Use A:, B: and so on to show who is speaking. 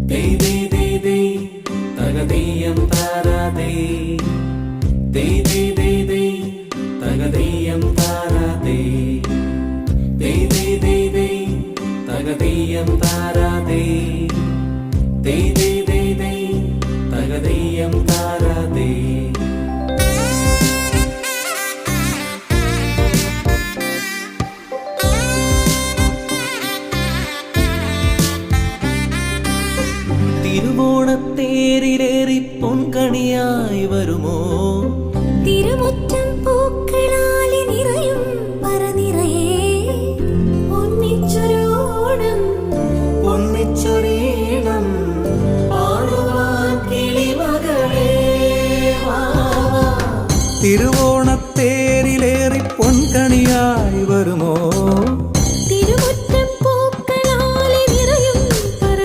A: Dey dey dey dey, tagadiyam tarade. Dey dey dey dey, tagadiyam tarade. Dey dey dey dey, tagadiyam tarade. Dey dey dey dey, tagadiyam tarade. തിരുവോണത്തേരിലേറി പൊൻകണിയായി വരുമോ